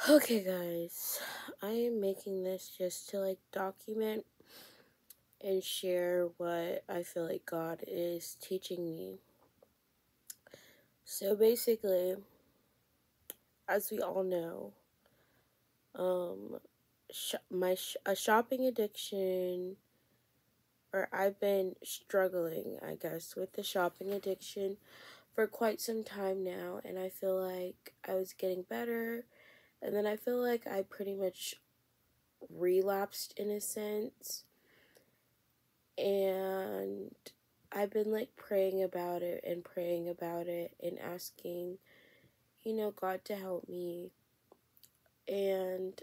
Okay, guys, I am making this just to document and share what I feel like God is teaching me. So basically, as we all know, a shopping addiction, or I've been struggling, I guess, with the shopping addiction for quite some time now, and I feel like I was getting better, and then I feel like I pretty much relapsed in a sense. And I've been praying about it and asking, God to help me. And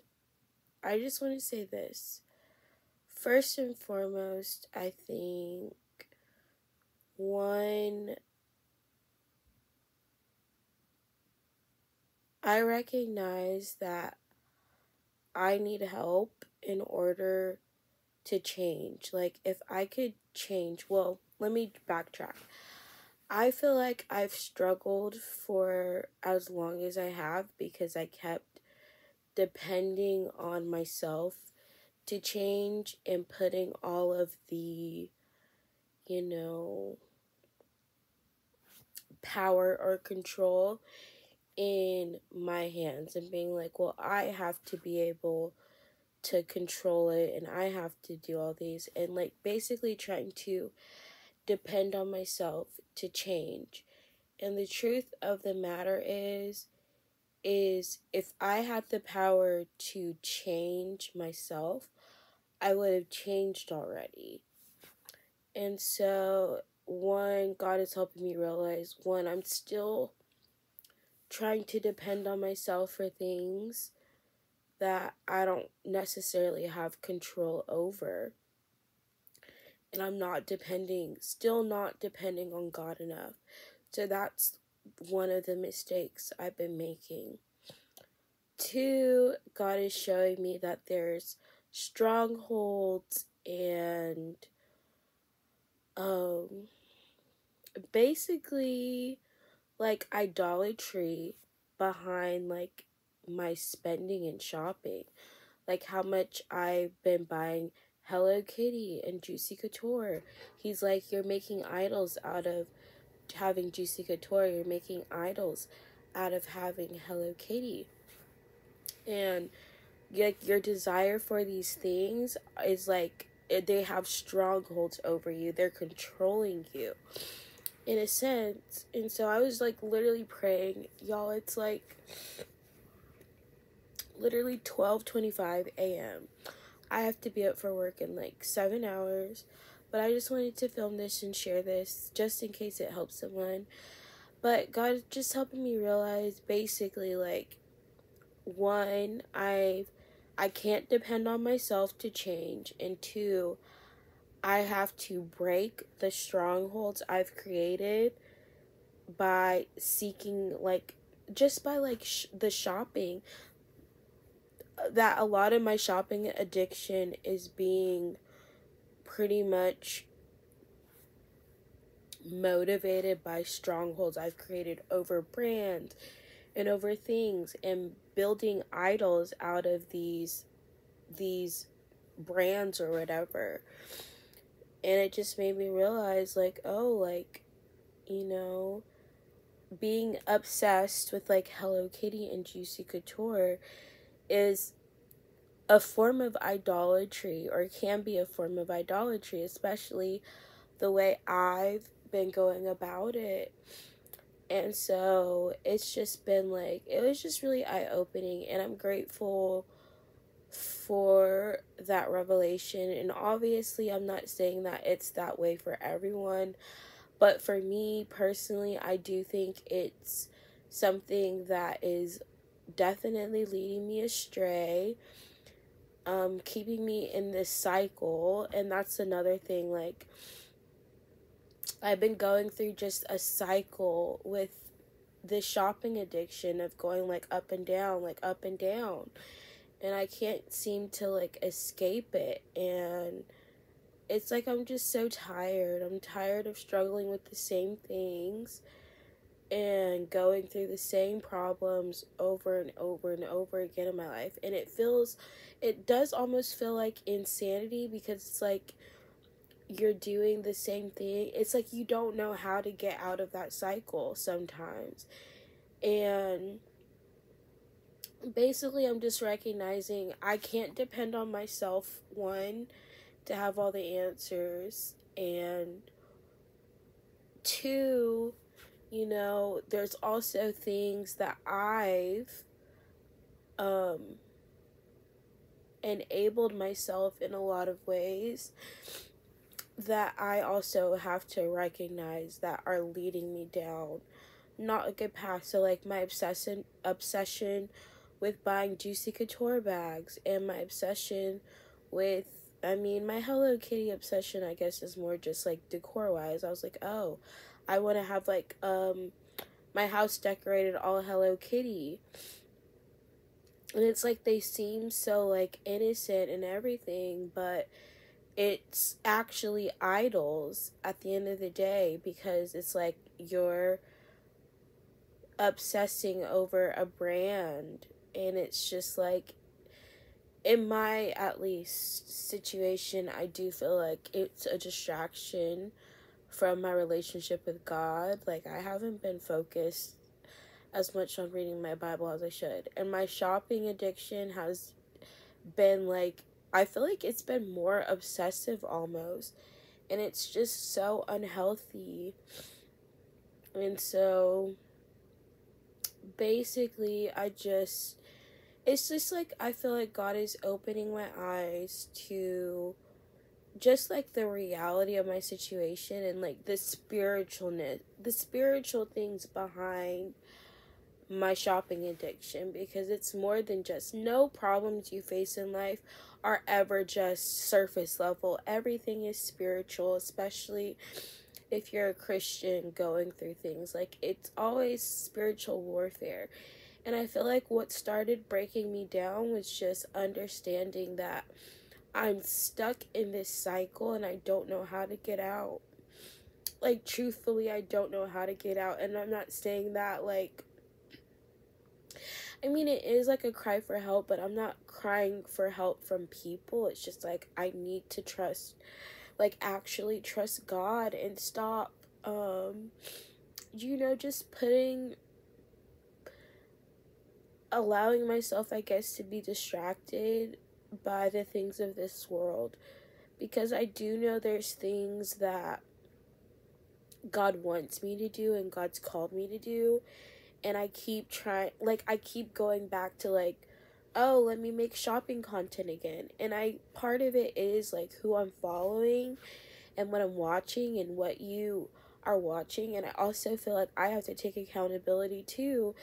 I just want to say this. First and foremost, I think one, I recognize that I need help in order to change. If I could change, well, let me backtrack. I feel like I've struggled for as long as I have because I kept depending on myself to change and putting all of the, power or control in my hands and being like, well, I have to be able to control it and I have to do all these, and basically trying to depend on myself to change. And the truth of the matter is if I had the power to change myself, I would have changed already. And so, one, God is helping me realize, one, I'm still trying to depend on myself for things that I don't necessarily have control over. And I'm still not depending on God enough. So that's one of the mistakes I've been making. Two, God is showing me that there's strongholds and basically idolatry behind my spending and shopping. How much I've been buying Hello Kitty and Juicy Couture. He's like, you're making idols out of having Juicy Couture. You're making idols out of having Hello Kitty. And your desire for these things is they have strongholds over you. They're controlling you in a sense. And so I was literally praying, y'all. It's literally 12:25 a.m. I have to be up for work in 7 hours, but I just wanted to film this and share this just in case it helps someone. But God just helping me realize basically one, I can't depend on myself to change, and two, I have to break the strongholds I've created by seeking just by the shopping, that a lot of my shopping addiction is being pretty much motivated by strongholds I've created over brands and over things, and building idols out of these brands or whatever. And it just made me realize being obsessed with Hello Kitty and Juicy Couture is a form of idolatry, or can be a form of idolatry, especially the way I've been going about it. And so it's just been it was just really eye-opening, and I'm grateful for that revelation. And obviously I'm not saying that it's that way for everyone, but for me personally, I do think it's something that is definitely leading me astray, keeping me in this cycle. And that's another thing, I've been going through just a cycle with the shopping addiction of going up and down, up and down, and I can't seem to escape it. And it's I'm just so tired. I'm tired of struggling with the same things, and going through the same problems over and over and over again in my life. And it does almost feel like insanity, because it's like you're doing the same thing. It's like you don't know how to get out of that cycle sometimes. And basically, I'm just recognizing I can't depend on myself, one, to have all the answers, and two, there's also things that I've enabled myself in a lot of ways that I also have to recognize that are leading me down not a good path. So like my obsession with buying Juicy Couture bags, and my obsession with, my Hello Kitty obsession, I guess, is more just like decor wise. I was like, oh, I want to have like my house decorated all Hello Kitty. And it's like they seem so like innocent and everything, but it's actually idols at the end of the day, because it's like you're obsessing over a brand, and it's just like, in my at least situation, I do feel like it's a distraction from my relationship with God. Like, I haven't been focused as much on reading my Bible as I should, and my shopping addiction has been like, I feel like it's been more obsessive almost, and it's just so unhealthy. And so basically it's just like I feel like God is opening my eyes to just like the reality of my situation, and like the spiritual things behind my shopping addiction, because it's more than just, no problems you face in life are ever just surface level. Everything is spiritual, especially if you're a Christian going through things. Like, it's always spiritual warfare. And I feel like what started breaking me down was just understanding that I'm stuck in this cycle and I don't know how to get out. Like, truthfully, I don't know how to get out. And I'm not saying that, like, it is like a cry for help, but I'm not crying for help from people. It's just like, I need to actually trust God and stop, just allowing myself, I guess, to be distracted by the things of this world. Because I do know there's things that God wants me to do and God's called me to do. And I keep I keep going back to like, oh, let me make shopping content again. And part of it is like who I'm following and what I'm watching and what you are watching. And I also feel like I have to take accountability too,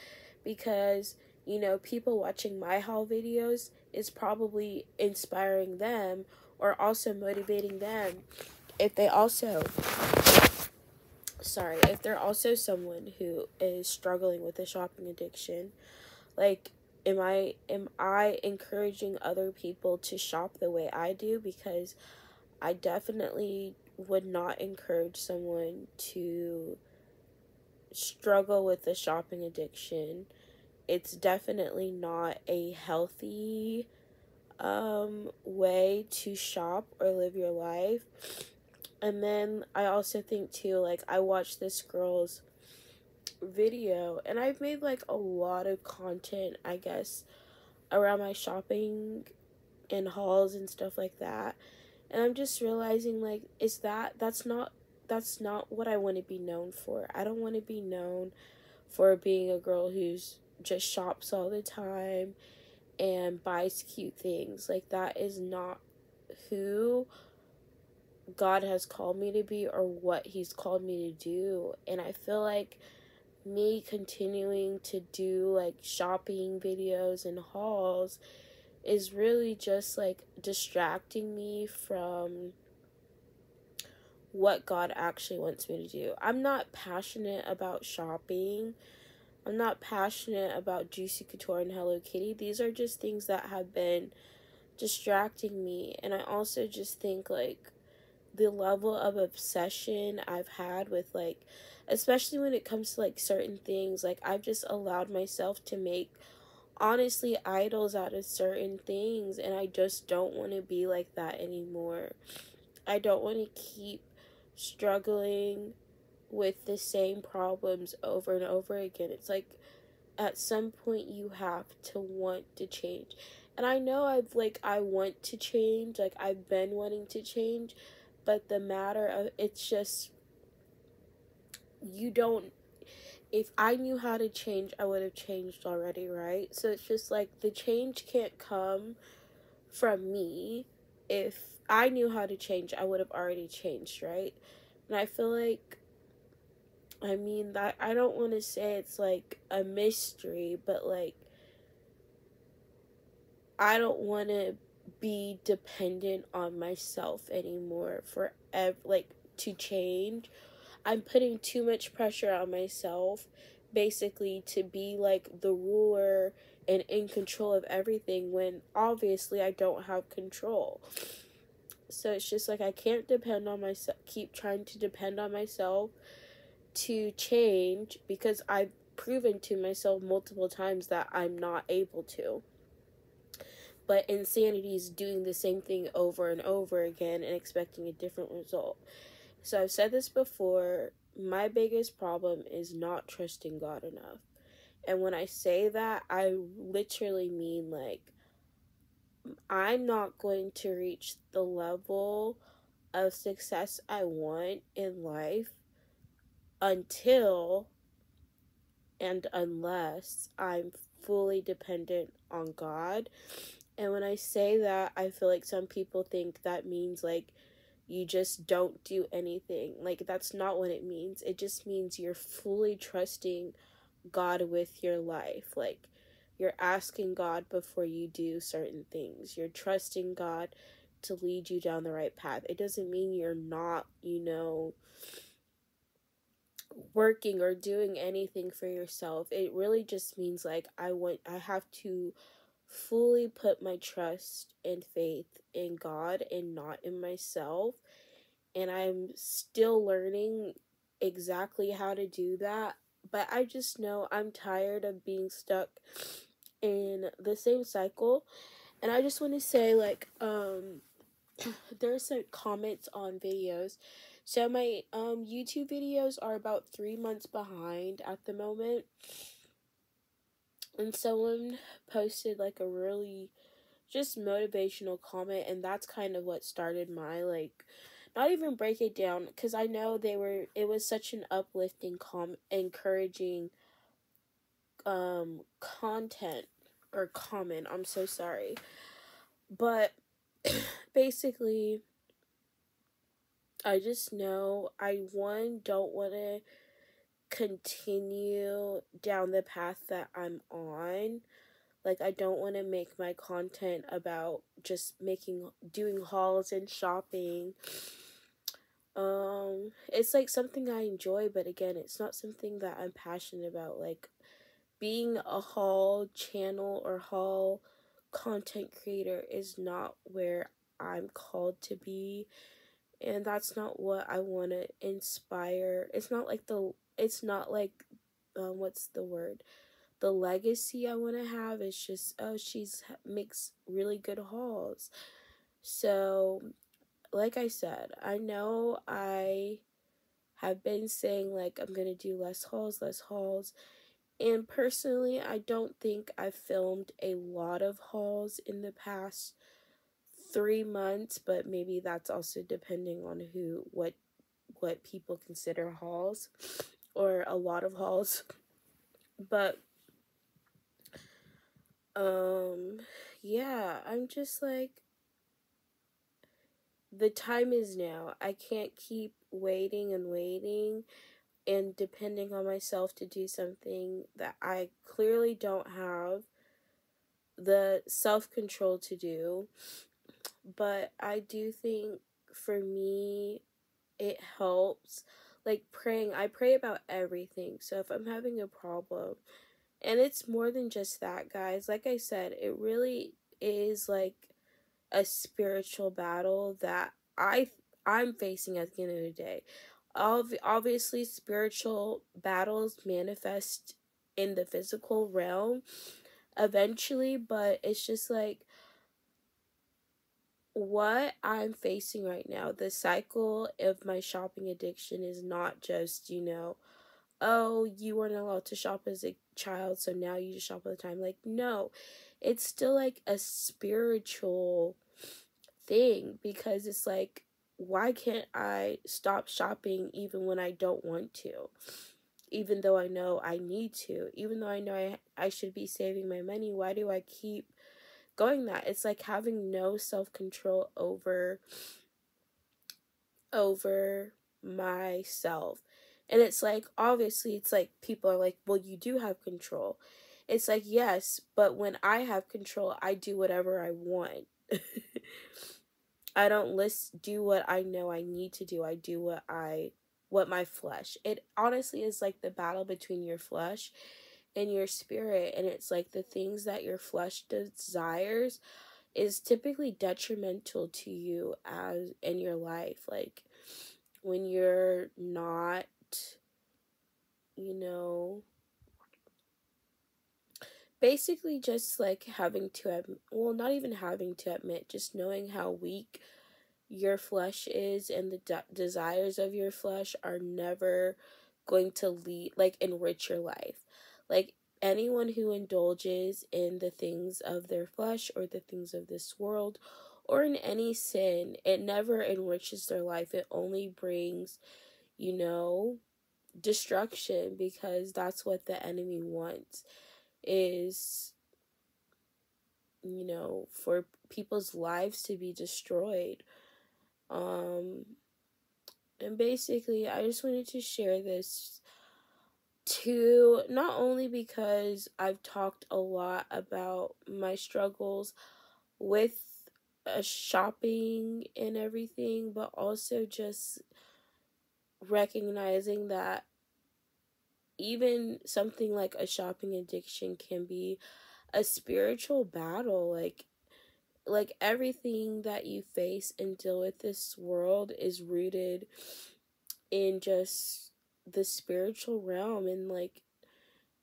because, people watching my haul videos is probably inspiring them or also motivating them if they're also someone who is struggling with a shopping addiction. Like, am I encouraging other people to shop the way I do? Because I definitely would not encourage someone to struggle with a shopping addiction. It's definitely not a healthy way to shop or live your life. And then I also think too, like, I watched this girl's video, and I've made like a lot of content, I guess, around my shopping and hauls and stuff like that. And I'm just realizing, like, that's not what I want to be known for. I don't want to be known for being a girl who's just shops all the time and buys cute things. Like, that is not who God has called me to be or what he's called me to do. And I feel like me continuing to do like shopping videos and hauls is really just like distracting me from what God actually wants me to do. I'm not passionate about shopping. I'm not passionate about Juicy Couture and Hello Kitty. These are just things that have been distracting me. And I also just think like the level of obsession I've had with like, especially when it comes to like certain things. Like, I've just allowed myself to make, honestly, idols out of certain things, and I just don't want to be like that anymore. I don't want to keep struggling with the same problems over and over again. It's like, at some point you have to want to change. And I know I want to change, like I've been wanting to change, but the matter of, it's just, you don't, if I knew how to change, I would have changed already, right? So it's just like, the change can't come from me. If I knew how to change, I would have already changed, right? And I feel like, I mean, that, I don't want to say it's like a mystery, but like, I don't want to be dependent on myself anymore for like, to change. I'm putting too much pressure on myself, basically, to be like the ruler and in control of everything, when obviously I don't have control. So it's just like, I can't depend on myself, keep trying to depend on myself to change, because I've proven to myself multiple times that I'm not able to. But insanity is doing the same thing over and over again and expecting a different result. So I've said this before, my biggest problem is not trusting God enough. And when I say that, I literally mean like, I'm not going to reach the level of success I want in life until and unless I'm fully dependent on God. And when I say that, I feel like some people think that means like you just don't do anything. Like, that's not what it means. It just means you're fully trusting God with your life. Like, you're asking God before you do certain things. You're trusting God to lead you down the right path. It doesn't mean you're not, working or doing anything for yourself. It really just means like, I have to fully put my trust and faith in God and not in myself. And I'm still learning exactly how to do that. But I just know I'm tired of being stuck in the same cycle. And I just want to say, like, there's some comments on videos. So my YouTube videos are about 3 months behind at the moment. And someone posted like a really just motivational comment, and that's kind of what started my, like, not even break it down, because I know it was such an uplifting encouraging content or comment, I'm so sorry, but basically, I just know I don't want to continue down the path that I'm on. Like, I don't want to make my content about just doing hauls and shopping. It's like something I enjoy, but again, it's not something that I'm passionate about. Like, being a haul channel or haul content creator is not where I'm called to be, and that's not what I want to inspire. It's not like, what's the word? The legacy I want to have is just, oh, she's makes really good hauls. So, like I said, I know I have been saying like, I'm gonna do less hauls. And personally, I don't think I've filmed a lot of hauls in the past 3 months, but maybe that's also depending on what people consider hauls or a lot of hauls. But yeah, I'm just like, the time is now. I can't keep waiting and depending on myself to do something that I clearly don't have the self-control to do. But I do think, for me, it helps. Like, praying, I pray about everything. So if I'm having a problem, and it's more than just that, guys, like I said, it really is like a spiritual battle that I'm facing at the end of the day. Obviously, spiritual battles manifest in the physical realm eventually, but it's just like what I'm facing right now. The cycle of my shopping addiction is not just, oh, you weren't allowed to shop as a child, so now you just shop all the time. Like, no, it's still like a spiritual thing, because it's like, why can't I stop shopping even when I don't want to? Even though I know I need to, even though I know I should be saving my money, why do I keep going that? It's like having no self-control over myself. And it's like, obviously, it's like people are like, well, you do have control. It's like, yes, but when I have control, I do whatever I want. I don't do what I know I need to do. I do what my flesh. It honestly is like the battle between your flesh and your spirit, and it's like the things that your flesh desires is typically detrimental to you as in your life. Like when you're not, you know, basically just like having to well, not even having to admit, just knowing how weak your flesh is, and the desires of your flesh are never going to enrich your life. Like anyone who indulges in the things of their flesh or the things of this world or in any sin, it never enriches their life. It only brings, destruction, because that's what the enemy wants, is, for people's lives to be destroyed. And basically, I just wanted to share this too, not only because I've talked a lot about my struggles with shopping and everything, but also just recognizing that even something like a shopping addiction can be a spiritual battle. Like everything that you face and deal with this world is rooted in just the spiritual realm, and like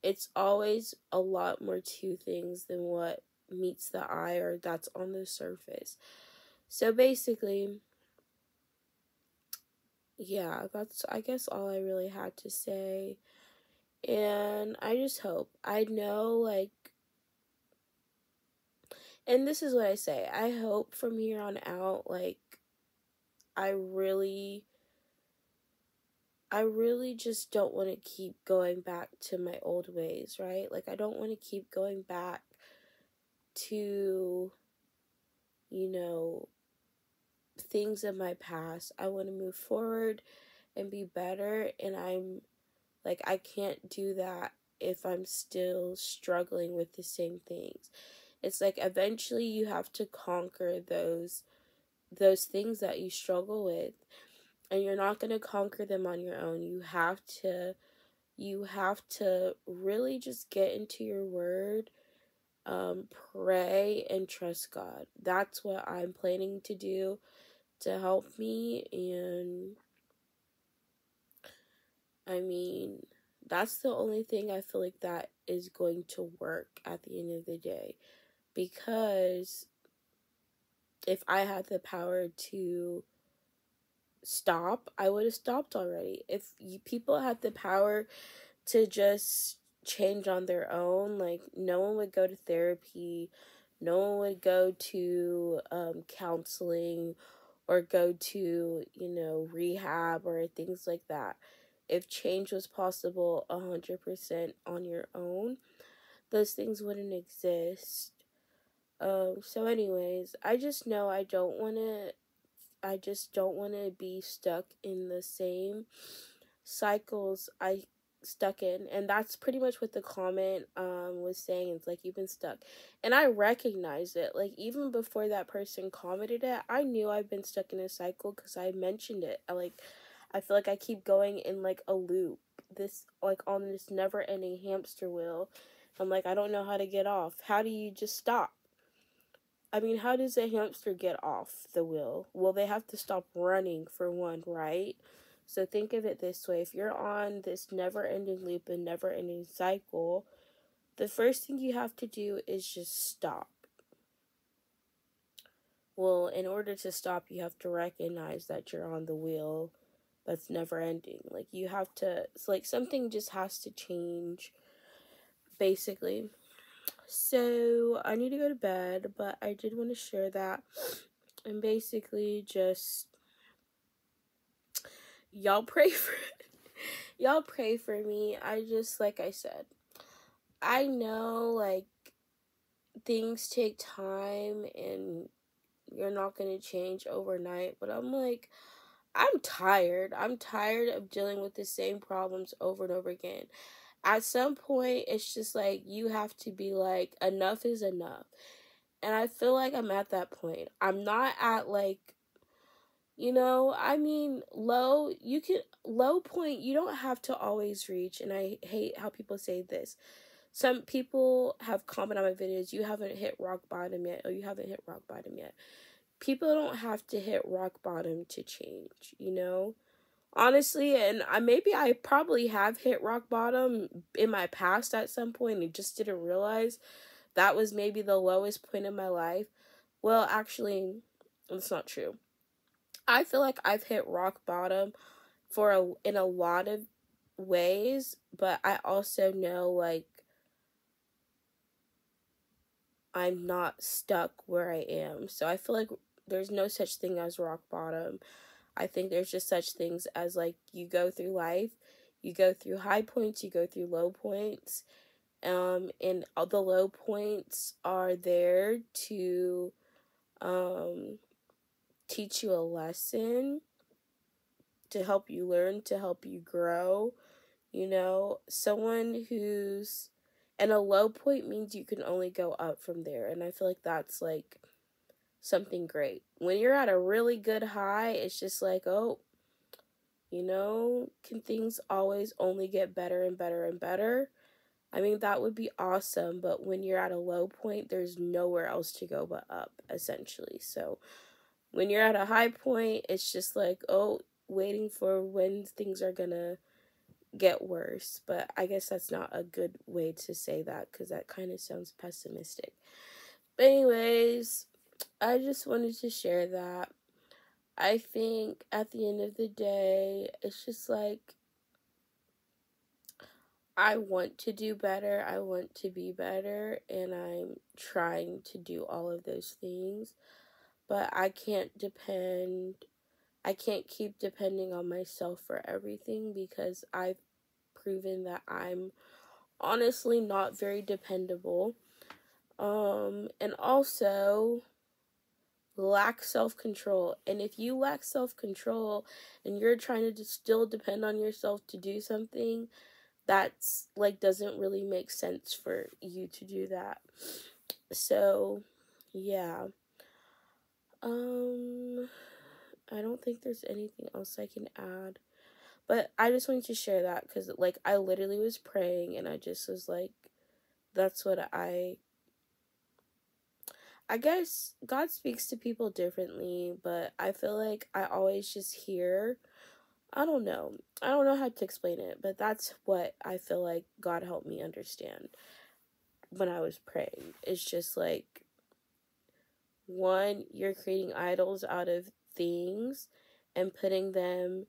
it's always a lot more to things than what meets the eye or that's on the surface. So basically, yeah, that's, I guess, all I really had to say. And I just hope, I know, like, and this is what I say, I hope from here on out, like, I really just don't want to keep going back to my old ways, right? Like, I don't want to keep going back to, things in my past. I want to move forward and be better, and I can't do that if I'm still struggling with the same things. It's like eventually you have to conquer those things that you struggle with, and you're not going to conquer them on your own. You have to really just get into your word, pray and trust God. That's what I'm planning to do to help me. And I mean, that's the only thing I feel like that is going to work at the end of the day. Because if I had the power to stop, I would have stopped already. If people had the power to just change on their own, like, no one would go to therapy, no one would go to counseling or go to, rehab or things like that. If change was possible 100% on your own, those things wouldn't exist. So anyways, I just know I just don't want to be stuck in the same cycles I stuck in. And that's pretty much what the comment was saying. It's like, you've been stuck. And I recognize it. Like, even before that person commented it, I knew I've been stuck in a cycle because I mentioned it. I feel like I keep going in like a loop, this, like, on this never ending hamster wheel. I'm like, I don't know how to get off. How do you just stop? I mean, how does a hamster get off the wheel? Well, they have to stop running, for one, right? So think of it this way. If you're on this never-ending loop and never-ending cycle, the first thing you have to do is just stop. Well, in order to stop, you have to recognize that you're on the wheel that's never ending. Like, you have to, it's like something just has to change, basically. So, I need to go to bed, but I did want to share that. And basically, just, y'all pray for y'all pray for me. I just, like I said, I know, like, things take time and you're not going to change overnight, but I'm like, I'm tired. I'm tired of dealing with the same problems over and over again. At some point, it's just like, you have to be like, enough is enough. And I feel like I'm at that point. I'm not at like, I mean, low point, you don't have to always reach. And I hate how people say this. Some people have commented on my videos, you haven't hit rock bottom yet, or you haven't hit rock bottom yet. People don't have to hit rock bottom to change, Honestly, and I probably have hit rock bottom in my past at some point and just didn't realize that was maybe the lowest point in my life. Well, actually, that's not true. I feel like I've hit rock bottom in a lot of ways, but I also know, like, I'm not stuck where I am. So I feel like there's no such thing as rock bottom. I think there's just such things as, like, you go through life, you go through high points, you go through low points, and all the low points are there to teach you a lesson, to help you learn, to help you grow. Someone who's, and a low point means you can only go up from there, and I feel like that's like something great. When you're at a really good high, it's just like, oh, can things always only get better and better and better? I mean, that would be awesome, but when you're at a low point, there's nowhere else to go but up, essentially. So when you're at a high point, it's just like, oh, waiting for when things are gonna get worse. But I guess that's not a good way to say that, because that kind of sounds pessimistic. But anyways, I just wanted to share that. I think at the end of the day, it's just like, I want to do better, I want to be better, and I'm trying to do all of those things, but I can't keep depending on myself for everything, because I've proven that I'm honestly not very dependable, and also lack self-control. And if you lack self-control and you're trying to still depend on yourself to do something, that's like, doesn't really make sense for you to do that. So yeah, I don't think there's anything else I can add, but I just wanted to share that because, like, I literally was praying and I just was like, that's what I guess God speaks to people differently, but I feel like I always just hear, I don't know. I don't know how to explain it, but that's what I feel like God helped me understand when I was praying. It's just like, one, you're creating idols out of things and putting them,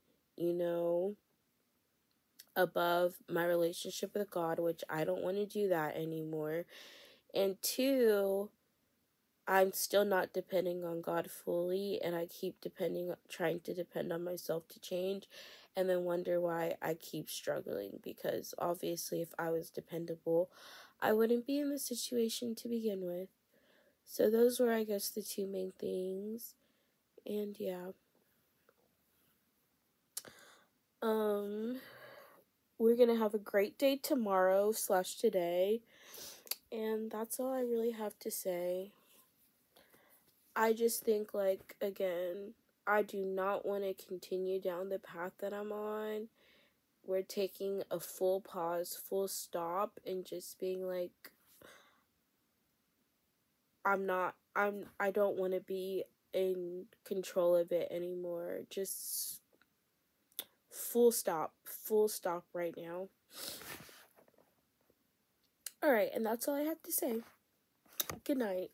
above my relationship with God, which I don't want to do that anymore. And two, I'm still not depending on God fully, and I keep trying to depend on myself to change, and then wonder why I keep struggling, because obviously if I was dependable, I wouldn't be in this situation to begin with. So those were, I guess, the two main things. And yeah. We're gonna have a great day tomorrow/today. And that's all I really have to say. I just think, like, again, I do not want to continue down the path that I'm on. We're taking a full pause, full stop, and just being like, I don't want to be in control of it anymore. Just Full stop right now. Alright, and that's all I have to say. Good night.